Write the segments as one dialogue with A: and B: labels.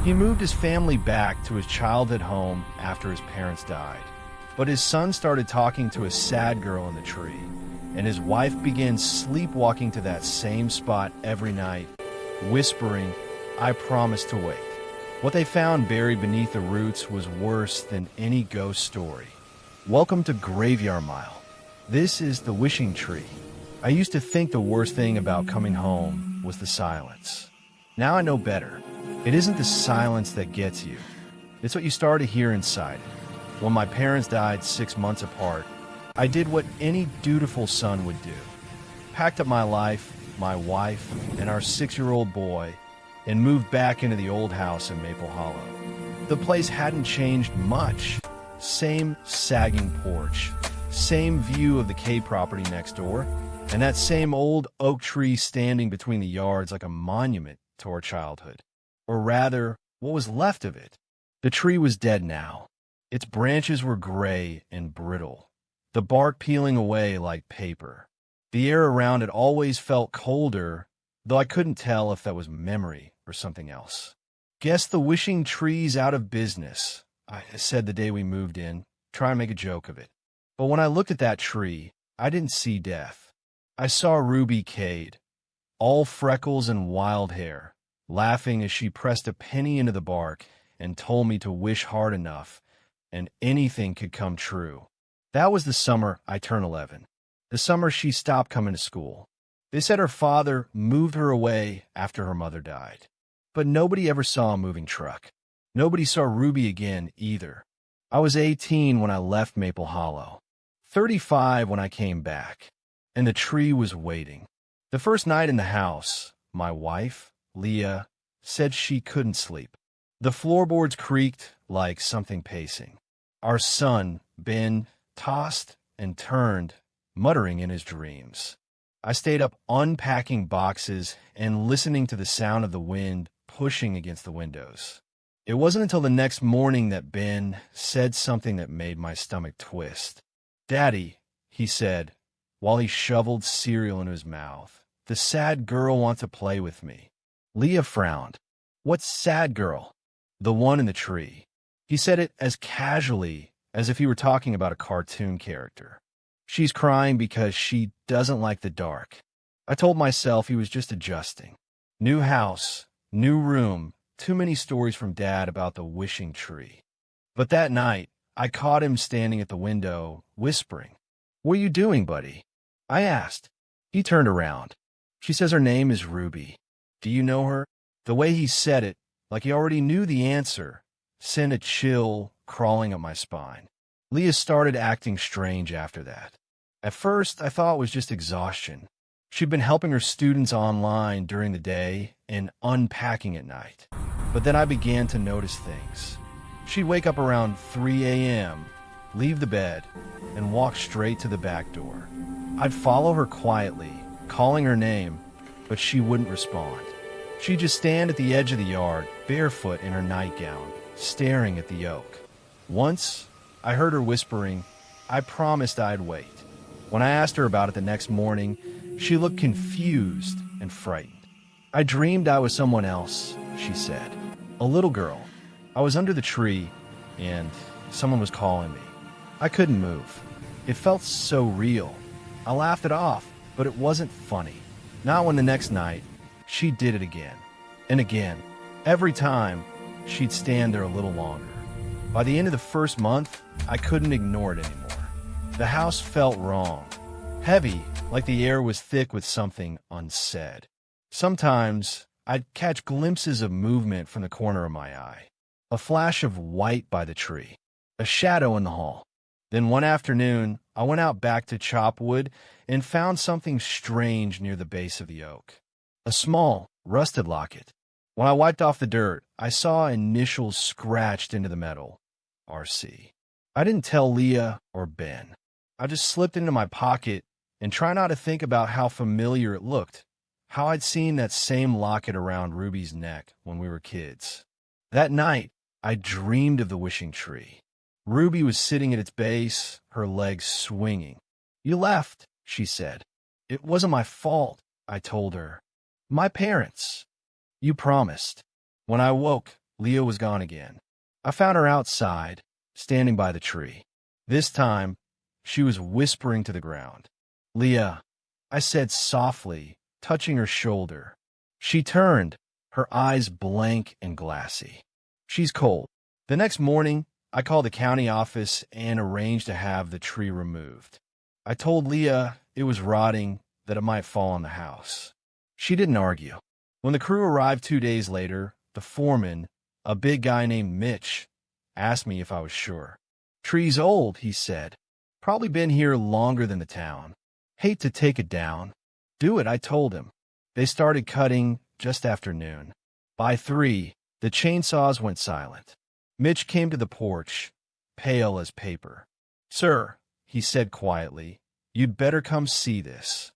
A: He moved his family back to his childhood home after his parents died. But his son started talking to a sad girl in the tree, and his wife began sleepwalking to that same spot every night, whispering, "I promise to wait." What they found buried beneath the roots was worse than any ghost story. Welcome to Graveyard Mile. This is the wishing tree. I used to think the worst thing about coming home was the silence. Now I know better. It isn't the silence that gets you. It's what you start to hear inside it. When my parents died 6 months apart, I did what any dutiful son would do. Packed up my life, my wife, and our 6-year-old boy, and moved back into the old house in Maple Hollow. The place hadn't changed much. Same sagging porch, same view of the K property next door, and that same old oak tree standing between the yards like a monument to our childhood. Or rather, what was left of it. The tree was dead now. Its branches were gray and brittle, the bark peeling away like paper. The air around it always felt colder, though I couldn't tell if that was memory or something else. "Guess the wishing tree's out of business," I said the day we moved in, trying to make a joke of it. But when I looked at that tree, I didn't see death. I saw Ruby Cade, all freckles and wild hair, laughing as she pressed a penny into the bark and told me to wish hard enough, and anything could come true. That was the summer I turned 11, the summer she stopped coming to school. They said her father moved her away after her mother died. But nobody ever saw a moving truck. Nobody saw Ruby again either. I was 18 when I left Maple Hollow, 35 when I came back, and the tree was waiting. The first night in the house, my wife, Leah, said she couldn't sleep. The floorboards creaked like something pacing. Our son, Ben, tossed and turned, muttering in his dreams. I stayed up unpacking boxes and listening to the sound of the wind pushing against the windows. It wasn't until the next morning that Ben said something that made my stomach twist. "Daddy," he said, while he shoveled cereal into his mouth, "the sad girl wants to play with me." Leah frowned. "What sad girl?" "The one in the tree." He said it as casually as if he were talking about a cartoon character. "She's crying because she doesn't like the dark." I told myself he was just adjusting. New house, new room, too many stories from Dad about the wishing tree. But that night, I caught him standing at the window, whispering. "What are you doing, buddy?" I asked. He turned around. "She says her name is Ruby. Do you know her?" The way he said it, like he already knew the answer, sent a chill crawling up my spine. Leah started acting strange after that. At first, I thought it was just exhaustion. She'd been helping her students online during the day and unpacking at night. But then I began to notice things. She'd wake up around 3 a.m., leave the bed, and walk straight to the back door. I'd follow her quietly, calling her name, but she wouldn't respond. She'd just stand at the edge of the yard, barefoot in her nightgown, staring at the oak. Once, I heard her whispering, "I promised I'd wait." When I asked her about it the next morning, she looked confused and frightened. "I dreamed I was someone else," she said. "A little girl. I was under the tree, and someone was calling me. I couldn't move. It felt so real. I laughed it off, but it wasn't funny. Not when the next night, she did it again. And again. Every time, she'd stand there a little longer. By the end of the first month, I couldn't ignore it anymore. The house felt wrong. Heavy, like the air was thick with something unsaid. Sometimes, I'd catch glimpses of movement from the corner of my eye. A flash of white by the tree. A shadow in the hall. Then one afternoon, I went out back to chop wood and found something strange near the base of the oak. A small, rusted locket. When I wiped off the dirt, I saw initials scratched into the metal. RC. I didn't tell Leah or Ben. I just slipped into my pocket and tried not to think about how familiar it looked, how I'd seen that same locket around Ruby's neck when we were kids. That night, I dreamed of the wishing tree. Ruby was sitting at its base, her legs swinging. "You left," she said. "It wasn't my fault," I told her. "My parents." "You promised." When I woke, Leah was gone again. I found her outside, standing by the tree. This time, she was whispering to the ground. "Leah," I said softly, touching her shoulder. She turned, her eyes blank and glassy. "She's cold." The next morning, I called the county office and arranged to have the tree removed. I told Leah it was rotting, that it might fall on the house. She didn't argue. When the crew arrived 2 days later, the foreman, a big guy named Mitch, asked me if I was sure. "Tree's old," he said. "Probably been here longer than the town. Hate to take it down." "Do it," I told him. They started cutting just after noon. By 3, the chainsaws went silent. Mitch came to the porch, pale as paper. "Sir," he said quietly, "you'd better come see this."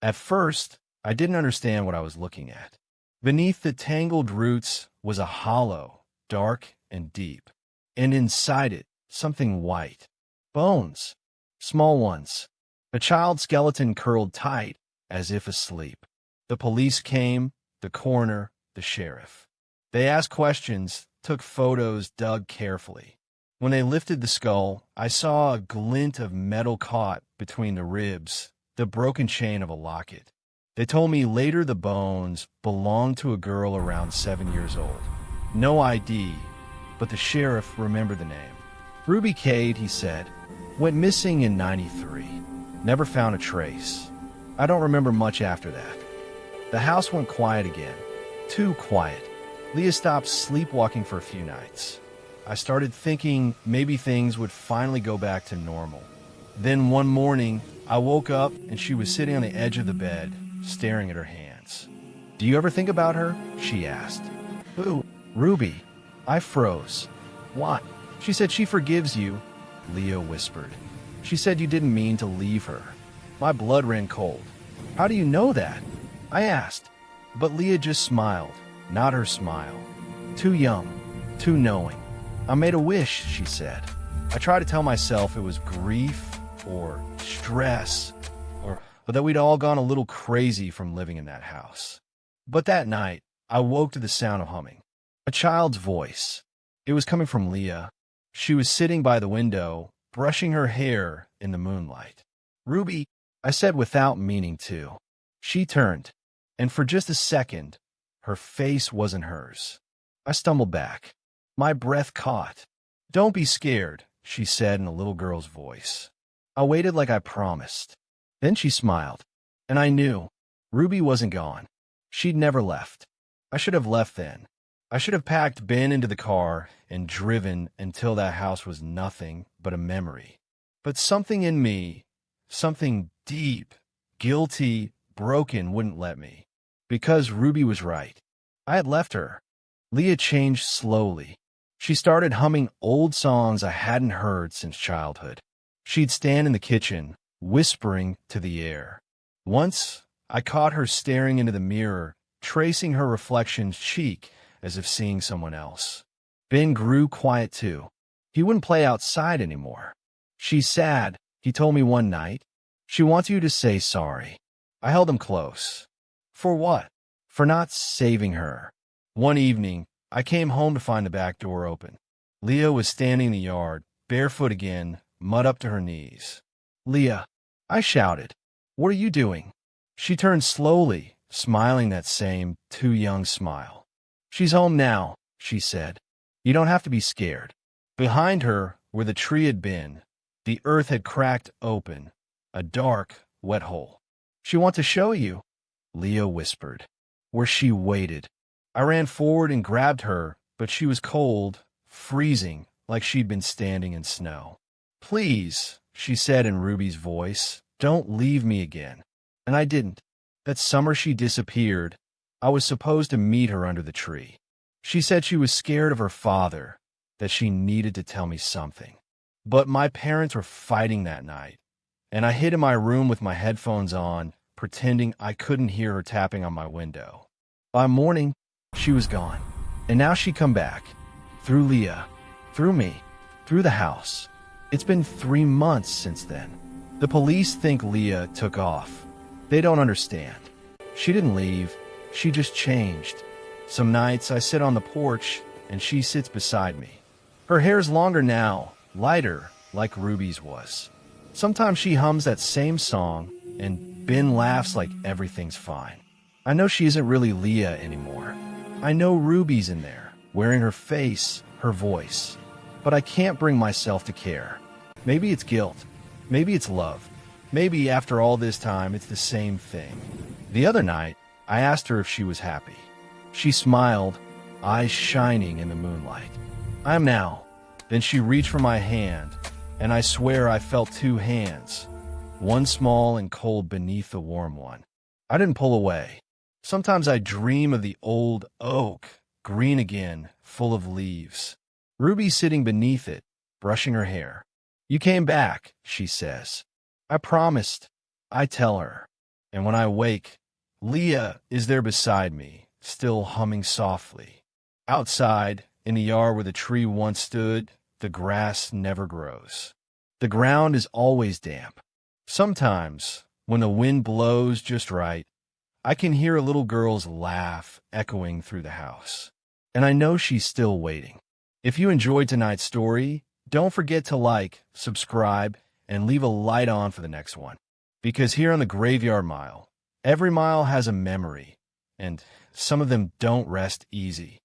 A: At first, I didn't understand what I was looking at. Beneath the tangled roots was a hollow, dark and deep, and inside it, something white. Bones. Small ones. A child's skeleton curled tight, as if asleep. The police came, the coroner, the sheriff. They asked questions, took photos, dug carefully. When they lifted the skull, I saw a glint of metal caught between the ribs, the broken chain of a locket. They told me later the bones belonged to a girl around 7 years old. No ID, but the sheriff remembered the name. "Ruby Cade," he said, "went missing in '93. Never found a trace. I don't remember much after that." The house went quiet again. Too quiet. Leah stopped sleepwalking for a few nights. I started thinking maybe things would finally go back to normal. Then one morning, I woke up and she was sitting on the edge of the bed, staring at her hands. "Do you ever think about her?" she asked. "Who?" "Ruby." I froze. "Why?" "She said she forgives you," Leah whispered. "She said you didn't mean to leave her." My blood ran cold. "How do you know that?" I asked. But Leah just smiled, not her smile. Too young, too knowing. "I made a wish," she said. I tried to tell myself it was grief or stress, but that we'd all gone a little crazy from living in that house. But that night, I woke to the sound of humming. A child's voice. It was coming from Leah. She was sitting by the window, brushing her hair in the moonlight. "Ruby," I said without meaning to. She turned, and for just a second, her face wasn't hers. I stumbled back. My breath caught. "Don't be scared," she said in a little girl's voice. I waited like I promised. Then she smiled, and I knew Ruby wasn't gone. She'd never left. I should have left then. I should have packed Ben into the car and driven until that house was nothing but a memory. But something in me, something deep, guilty, broken, wouldn't let me. Because Ruby was right. I had left her. Leah changed slowly. She started humming old songs I hadn't heard since childhood. She'd stand in the kitchen, whispering to the air. Once, I caught her staring into the mirror, tracing her reflection's cheek as if seeing someone else. Ben grew quiet too. He wouldn't play outside anymore. "She's sad," he told me one night. "She wants you to say sorry." I held him close. "For what?" "For not saving her." One evening, I came home to find the back door open. Leah was standing in the yard, barefoot again, mud up to her knees. "Leah," I shouted, "what are you doing?" She turned slowly, smiling that same too young smile. "She's home now," she said. "You don't have to be scared." Behind her, where the tree had been, the earth had cracked open, a dark, wet hole. "She wants to show you," Leah whispered. Where she waited. I ran forward and grabbed her, but she was cold, freezing, like she'd been standing in snow. "Please," she said in Ruby's voice, "don't leave me again." And I didn't. That summer she disappeared. I was supposed to meet her under the tree. She said she was scared of her father, that she needed to tell me something. But my parents were fighting that night, and I hid in my room with my headphones on, pretending I couldn't hear her tapping on my window. By morning, she was gone, and now she'd come back. Through Leah, through me, through the house. It's been 3 months since then. The police think Leah took off. They don't understand. She didn't leave. She just changed. Some nights I sit on the porch, and she sits beside me. Her hair's longer now, lighter, like Ruby's was. Sometimes she hums that same song, and Ben laughs like everything's fine. I know she isn't really Leah anymore. I know Ruby's in there, wearing her face, her voice. But I can't bring myself to care. Maybe it's guilt. Maybe it's love. Maybe after all this time, it's the same thing. The other night, I asked her if she was happy. She smiled, eyes shining in the moonlight. I am now. Then she reached for my hand, and I swear I felt two hands, one small and cold beneath the warm one. I didn't pull away. Sometimes I dream of the old oak, green again, full of leaves. Ruby sitting beneath it, brushing her hair. You came back, she says. I promised. I tell her. And when I wake, Leah is there beside me, still humming softly. Outside, in the yard where the tree once stood, the grass never grows. The ground is always damp. Sometimes, when the wind blows just right, I can hear a little girl's laugh echoing through the house. And I know she's still waiting. If you enjoyed tonight's story, don't forget to like, subscribe, and leave a light on for the next one. Because here on the Graveyard Mile, every mile has a memory, and some of them don't rest easy.